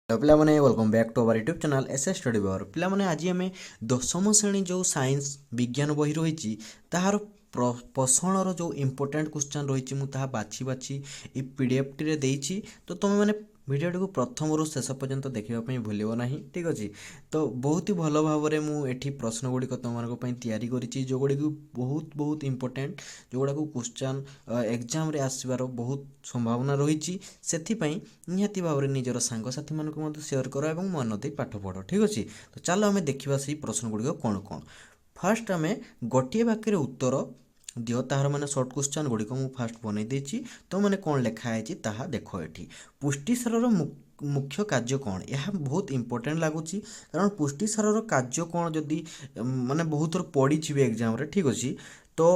hello पिलामाने welcome back to our YouTube channel S study बार पिलामाने आज आम दशम श्रेणी जो साइंस विज्ञान बही रही ताहार पोषणर जो इम्पोर्टाट क्वेश्चन रही मुझे बाछी बाछी ये पीडीएफ टी देती तो तुम मैंने भिडियो को प्रथम रू शेष पर्यंत देखापी भूल ना ठीक अच्छे तो बहुत ही भल भाव में मुझे प्रश्न गुड़िक तुम या जो गुड़ी बहुत बहुत इम्पोर्टाट जो गुड़ाक क्वेश्चन एग्जाम रे आसबार बहुत संभावना रही से निहाती भाव में निजर सांगसाथी मानक सेयार कर और मन दे पाठ पढ़ ठीक अच्छे तो चलो आम देखा से प्रश्न गुड़िक कौन कौन फास्ट आम गोटे वाक्य उत्तर दियो तार माने शॉर्ट क्वेश्चन गुड़िक मुझे फास्ट बनई देती तो मैंने कौन लिखाई ताहा देख ये पुष्टिसार मुख्य कार्य कौन यह बहुत इंपोर्टेंट लगुच कारण पुष्टिसार कार्य कौन जदि माने बहुत थर पढ़ी एग्जाम रे ठीक अच्छे तो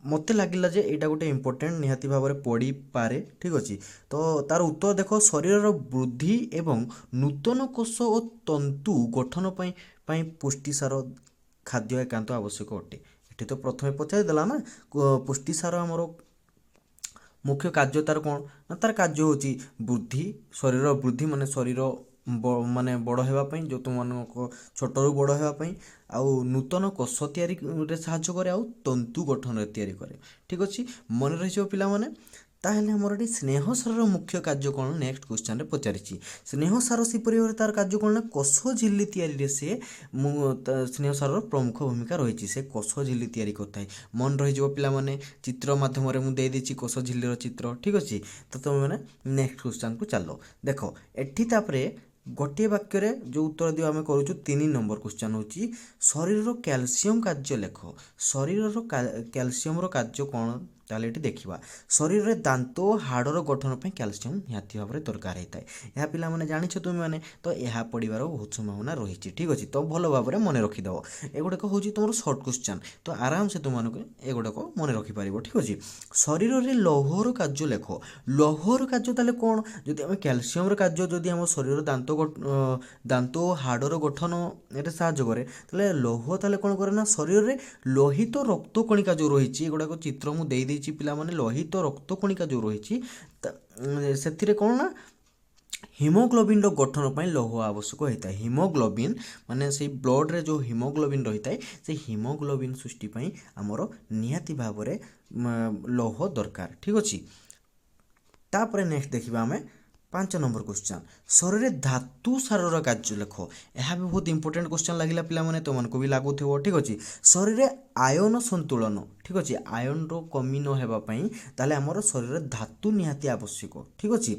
मत लगिला जे एटा गोटे इंपोर्टेंट निहाती भाव में पढ़ी पारे ठीक अच्छे तो तार उत्तर देख शरीर वृद्धि एवं नूतन कोष और तंतु गठन पुष्टिसार खाद्य एकांत आवश्यक अटे ये तो प्रथम पचारिदेला ना पुष्टिसार आमर मुख्य कार्य तार कौन ना तार कार्य होची वृद्धि शरीर वृद्धि माने शरीर माने बड़ होगापी जो तुम छोटू बड़ होगापी आउ नूतन कोष तैयारी साहाय्य करे आउ तंतु गठन तैयारी करे ठीक अच्छे मन रही पिला माने ताहले हमर एटी स्नेहसार मुख्य कार्य कौन नेक्स्ट क्वेश्चन रे पचारि स्नेहसार सेपरी भाव तार कार्य कौन ना कोष झिल्ली तैयारी से स्नेहसार प्रमुख भूमिका रही से कोष झिल्ली तैयारी करता है मन रही पिला माने चित्र माध्यम मुझे दे देछि कोष झिल्लीर चित्र ठीक अच्छे तो तुम मैंने नेक्स्ट क्वेश्चन को चलो देख एठी तापरे गोटे वाक्य जो उत्तर दियो आम करूँ 3 नंबर क्वेश्चन होची शरीर कैल्शियम कार्य लेख शरीर कैल्शियम कार्य कौन ताले देखा शरीर में दांत और हाड़र गठन पर कैल्शियम निहाती भाव में दरकार होता है यह पिला माने जानिछ तुम मैंने तो यह पढ़ार बहुत संभावना रही ठीक अच्छे तो भल भाव में मन रखिदेव एगुड़ाक हूँ तुम सर्ट क्वेश्चन तो आराम से तुम एगुड़ाक मन रखिपार ठीक अच्छे शरीर में लौहर कार्य लेख लौहर कार्य ताले कौन जदि आम कैल्शियम कार्य जदि आम शरीर दांत और हाड़र गठन ये साहाय्य करे ताले लौह ताले कौन करे ना शरीर में लोहित रक्त कणिका जो रही एगुड़ाक चित्र मुझे पिला माने लोहित रक्त कणिका जो रही से कौन ना हिमोग्लोबिन गठन पर लौह आवश्यक होता है हिमोग्लोबिन माने से ब्लड रे जो हिमोग्लोबिन रही है से हिमोग्लोबिन सृष्टि आमर निहाती भाव में लौह दरकार ठीक अच्छे तापर नेक्स्ट देखा आम 5 नंबर क्वेश्चन शरीर धातु सारर कार्य लेख यह भी बहुत इंपोर्टेंट क्वेश्चन लगिला पिला माने तुमको भी लागुथिबो ठीक अच्छे शरीर आयन संतुलन ठीक अच्छे आयन रो कमी न हेबापई ताले हमर शरीर धातु निहाती आवश्यक ठीक अच्छे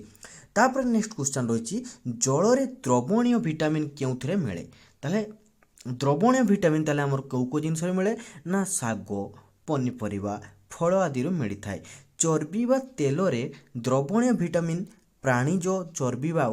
तापर नेक्स्ट क्वेश्चन रही जल रे द्रवणीय विटामिन केउथरे मिले ताले द्रवणीय विटामिन ताले हमर को जिनस मिले ना शाग पनीपरिबा फल आदि मिली थाए चर्बी बा तेल रे द्रवणीय विटामिन प्राणीज चर्बी बा